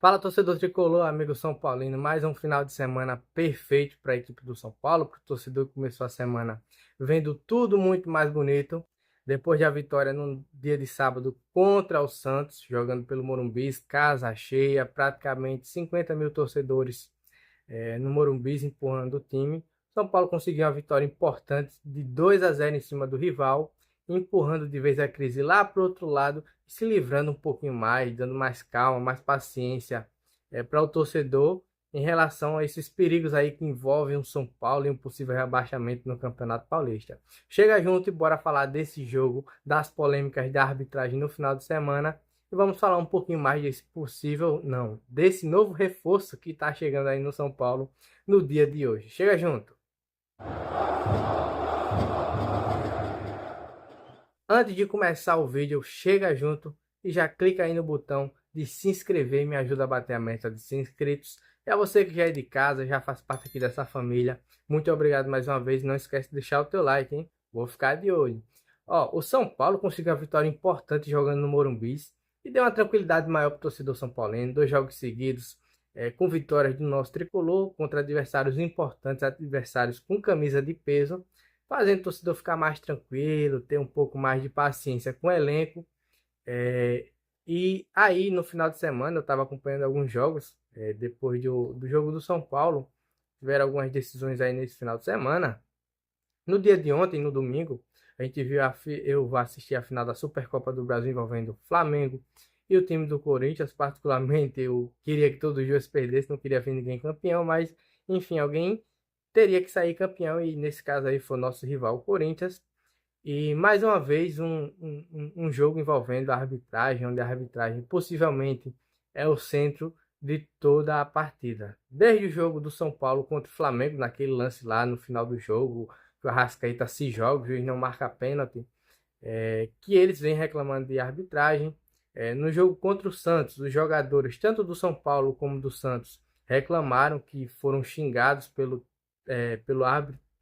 Fala, torcedor tricolor, amigo São Paulino. Mais um final de semana perfeito para a equipe do São Paulo, para o torcedor que começou a semana vendo tudo muito mais bonito. Depois da vitória no dia de sábado contra o Santos, jogando pelo Morumbi, casa cheia, praticamente 50 mil torcedores no Morumbi empurrando o time. São Paulo conseguiu uma vitória importante de 2-0 em cima do rival, empurrando de vez a crise lá para o outro lado, se livrando um pouquinho mais, dando mais calma, mais paciência para o torcedor em relação a esses perigos aí que envolvem o São Paulo e um possível rebaixamento no Campeonato Paulista. Chega junto e bora falar desse jogo, das polêmicas da arbitragem no final de semana e vamos falar um pouquinho mais desse possível, não, desse novo reforço que está chegando aí no São Paulo no dia de hoje. Chega junto! Antes de começar o vídeo, chega junto e já clica aí no botão de se inscrever e me ajuda a bater a meta de 100 inscritos. E a você que já é de casa, já faz parte aqui dessa família, muito obrigado mais uma vez. Não esquece de deixar o teu like, hein? Vou ficar de olho. Ó, o São Paulo conseguiu uma vitória importante jogando no Morumbi e deu uma tranquilidade maior para o torcedor são paulino. 2 jogos seguidos com vitórias do nosso tricolor contra adversários importantes, adversários com camisa de peso, fazendo o torcedor ficar mais tranquilo, ter um pouco mais de paciência com o elenco. É, e aí, no final de semana, eu estava acompanhando alguns jogos, depois do jogo do São Paulo, tiveram algumas decisões aí nesse final de semana. No dia de ontem, no domingo, a gente viu eu vou assistir a final da Supercopa do Brasil envolvendo Flamengo e o time do Corinthians. Particularmente, eu queria que todos os dias perdessem, não queria ver ninguém campeão, mas enfim, alguém teria que sair campeão e nesse caso aí foi o nosso rival, o Corinthians. E mais uma vez um jogo envolvendo a arbitragem, onde a arbitragem possivelmente é o centro de toda a partida. Desde o jogo do São Paulo contra o Flamengo, naquele lance lá no final do jogo, que o Arrascaeta se joga, o juiz não marca pênalti, que eles vêm reclamando de arbitragem. No jogo contra o Santos, os jogadores, tanto do São Paulo como do Santos, reclamaram que foram xingados pelo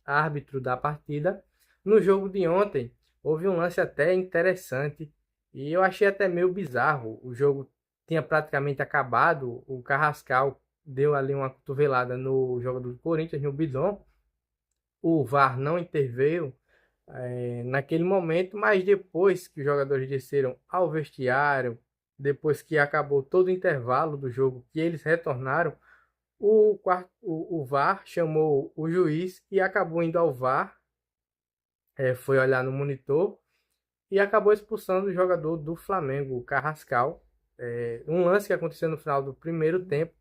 árbitro da partida. No jogo de ontem, houve um lance até interessante e eu achei até meio bizarro. O jogo tinha praticamente acabado, o Carrascal deu ali uma cotovelada no jogador do Corinthians, no Bidon. O VAR não interveio naquele momento, mas depois que os jogadores desceram ao vestiário, depois que acabou todo o intervalo do jogo, que eles retornaram, o VAR chamou o juiz e acabou indo ao VAR, foi olhar no monitor e acabou expulsando o jogador do Flamengo, o Carrascal. Um lance que aconteceu no final do primeiro tempo,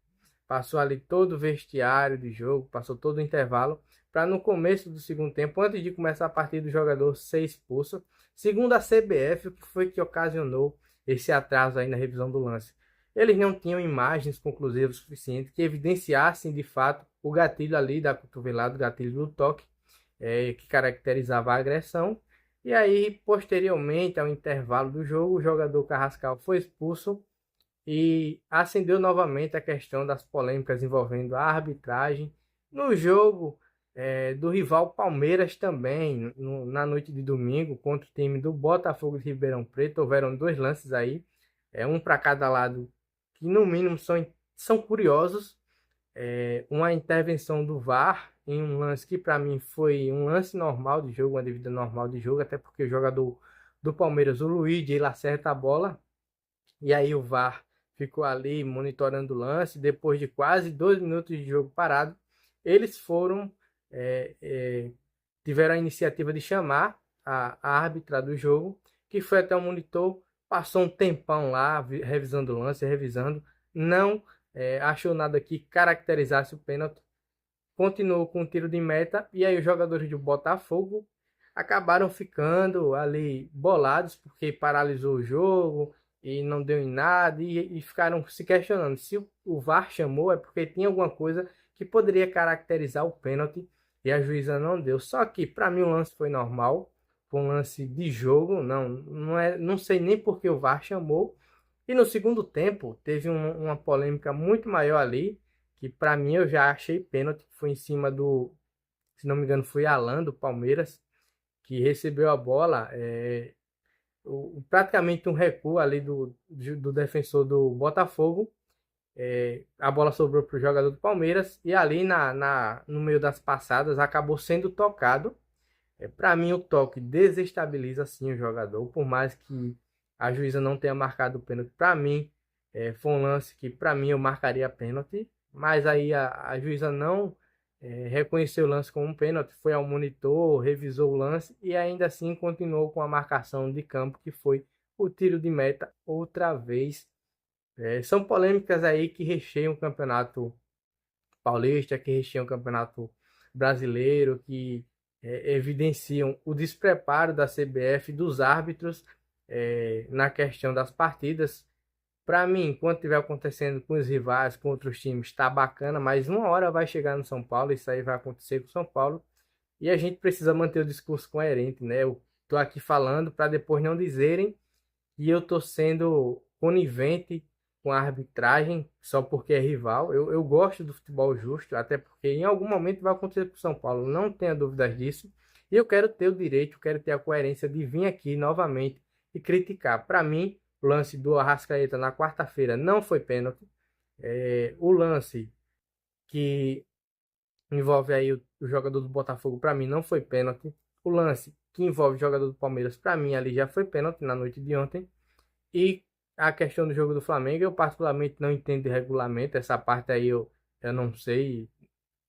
passou ali todo o vestiário de jogo, passou todo o intervalo, para no começo do segundo tempo, antes de começar a partida, o jogador ser expulso. Segundo a CBF, o que foi que ocasionou esse atraso aí na revisão do lance? Eles não tinham imagens conclusivas suficientes que evidenciassem de fato o gatilho ali da cotovelada, o gatilho do toque, que caracterizava a agressão. E aí, posteriormente ao intervalo do jogo, o jogador Carrascal foi expulso e acendeu novamente a questão das polêmicas envolvendo a arbitragem no jogo do rival Palmeiras também, na noite de domingo, contra o time do Botafogo de Ribeirão Preto. Houveram 2 lances aí, um para cada lado, que no mínimo são curiosos. Uma intervenção do VAR em um lance que para mim foi um lance normal de jogo, uma devida normal de jogo, até porque o jogador do Palmeiras, o Luigi, ele acerta a bola e aí o VAR ficou ali monitorando o lance. Depois de quase 2 minutos de jogo parado, eles é, é, tiveram a iniciativa de chamar a árbitra do jogo, que foi até o monitor, passou um tempão lá revisando o lance, revisando, não achou nada que caracterizasse o pênalti, continuou com o tiro de meta e aí os jogadores do Botafogo acabaram ficando ali bolados porque paralisou o jogo e não deu em nada e ficaram se questionando se o VAR chamou é porque tinha alguma coisa que poderia caracterizar o pênalti e a juíza não deu. Só que para mim o lance foi normal, foi um lance de jogo, não sei nem porque o VAR chamou. E no segundo tempo teve uma polêmica muito maior ali, que para mim eu já achei pênalti, que foi em cima do, se não me engano, foi Alan do Palmeiras, que recebeu a bola, praticamente um recuo ali do defensor do Botafogo. A bola sobrou para o jogador do Palmeiras e ali no meio das passadas acabou sendo tocado. Para mim, o toque desestabiliza sim o jogador, por mais que a juíza não tenha marcado o pênalti. Para mim, foi um lance que para mim eu marcaria pênalti, mas aí a juíza não reconheceu o lance como um pênalti, foi ao monitor, revisou o lance e ainda assim continuou com a marcação de campo, que foi o tiro de meta outra vez. São polêmicas aí que recheiam o campeonato paulista, que recheiam o campeonato brasileiro, que evidenciam o despreparo da CBF, dos árbitros na questão das partidas. Para mim, enquanto estiver acontecendo com os rivais, com outros times, está bacana, mas uma hora vai chegar no São Paulo, isso aí vai acontecer com o São Paulo, e a gente precisa manter o discurso coerente, né? Eu tô aqui falando para depois não dizerem e eu tô sendo conivente com a arbitragem só porque é rival. Eu gosto do futebol justo, até porque em algum momento vai acontecer com o São Paulo, não tenha dúvidas disso. E eu quero ter o direito, quero ter a coerência de vir aqui novamente e criticar. Para mim, o lance do Arrascaeta na quarta-feira não foi pênalti. O lance que envolve aí o jogador do Botafogo, para mim não foi pênalti. O lance que envolve o jogador do Palmeiras, para mim ali já foi pênalti na noite de ontem. E a questão do jogo do Flamengo, eu particularmente não entendo de regulamento. Essa parte aí eu não sei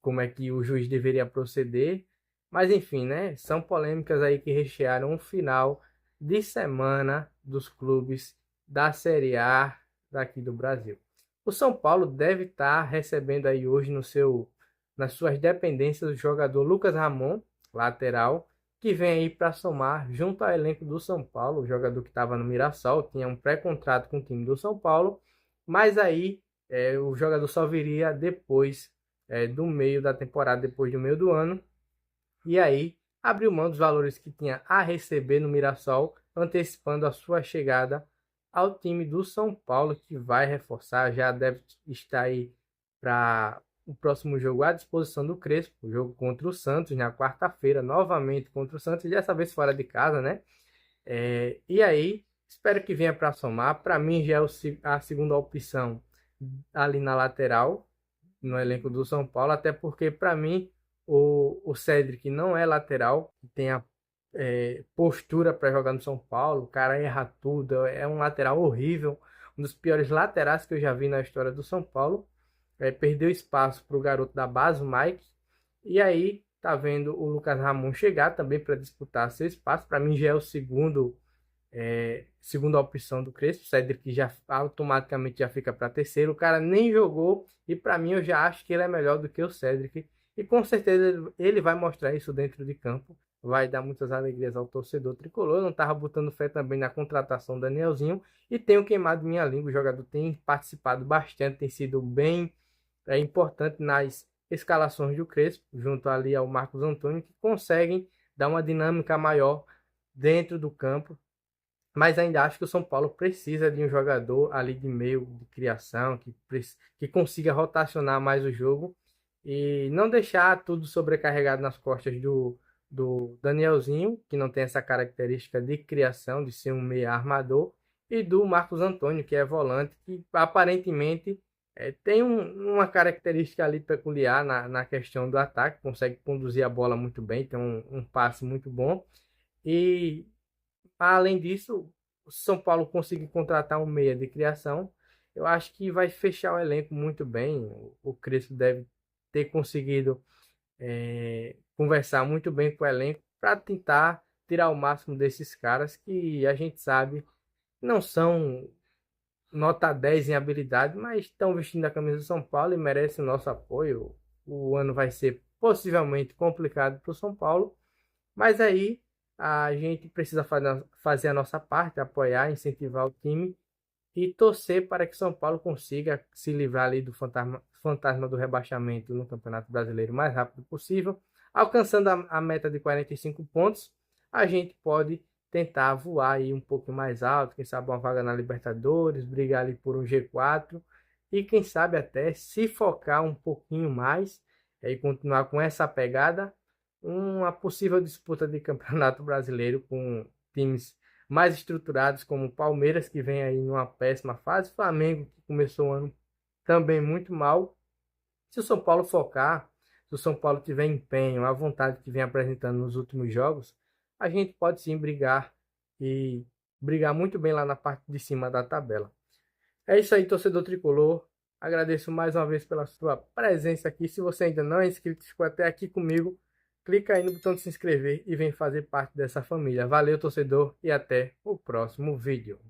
como é que o juiz deveria proceder. Mas enfim, né? São polêmicas aí que rechearam o final de semana dos clubes da Série A daqui do Brasil. O São Paulo deve estar recebendo aí hoje nas suas dependências o jogador Lucas Ramon, lateral, que vem aí para somar junto ao elenco do São Paulo, o jogador que estava no Mirassol, tinha um pré-contrato com o time do São Paulo, mas aí o jogador só viria depois do meio da temporada, depois do meio do ano, e aí abriu mão dos valores que tinha a receber no Mirassol, antecipando a sua chegada ao time do São Paulo, que vai reforçar, já deve estar aí para o próximo jogo à disposição do Crespo, o jogo contra o Santos na quarta-feira, novamente contra o Santos, dessa vez fora de casa, né? E aí, espero que venha para somar. Para mim, já é a segunda opção ali na lateral, no elenco do São Paulo, até porque, para mim, o Cedric não é lateral, tem a postura para jogar no São Paulo, o cara erra tudo, é um lateral horrível, um dos piores laterais que eu já vi na história do São Paulo. Perdeu espaço para o garoto da base, o Mike, e aí tá vendo o Lucas Ramon chegar também para disputar seu espaço. Para mim já é o segunda opção do Crespo. O Cedric já automaticamente já fica para terceiro. O cara nem jogou e para mim eu já acho que ele é melhor do que o Cedric. E com certeza ele vai mostrar isso dentro de campo. Vai dar muitas alegrias ao torcedor tricolor. Eu não estava botando fé também na contratação do Danielzinho. E tenho queimado minha língua. O jogador tem participado bastante, tem sido bem importante nas escalações do Crespo, junto ali ao Marcos Antônio, que conseguem dar uma dinâmica maior dentro do campo. Mas ainda acho que o São Paulo precisa de um jogador ali de meio de criação, que consiga rotacionar mais o jogo e não deixar tudo sobrecarregado nas costas do Danielzinho, que não tem essa característica de criação, de ser um meio armador, e do Marcos Antônio, que é volante, que aparentemente tem uma característica ali peculiar na questão do ataque, consegue conduzir a bola muito bem, tem um passe muito bom. E além disso, o São Paulo conseguir contratar um meia de criação, eu acho que vai fechar o elenco muito bem. O Crespo deve ter conseguido conversar muito bem com o elenco para tentar tirar o máximo desses caras que a gente sabe não são nota 10 em habilidade, mas estão vestindo a camisa do São Paulo e merecem o nosso apoio. O ano vai ser possivelmente complicado para o São Paulo, mas aí a gente precisa fazer a nossa parte, apoiar, incentivar o time e torcer para que São Paulo consiga se livrar ali do fantasma do rebaixamento no Campeonato Brasileiro o mais rápido possível. Alcançando a meta de 45 pontos, a gente pode tentar voar aí um pouco mais alto, quem sabe uma vaga na Libertadores, brigar ali por um G4 e quem sabe até se focar um pouquinho mais e continuar com essa pegada, uma possível disputa de Campeonato Brasileiro com times mais estruturados como o Palmeiras, que vem aí numa péssima fase, Flamengo, que começou o ano também muito mal. Se o São Paulo focar, se o São Paulo tiver empenho, a vontade que vem apresentando nos últimos jogos, a gente pode sim brigar e brigar muito bem lá na parte de cima da tabela. É isso aí, torcedor tricolor. Agradeço mais uma vez pela sua presença aqui. Se você ainda não é inscrito, ficou até aqui comigo, clica aí no botão de se inscrever e vem fazer parte dessa família. Valeu, torcedor, e até o próximo vídeo.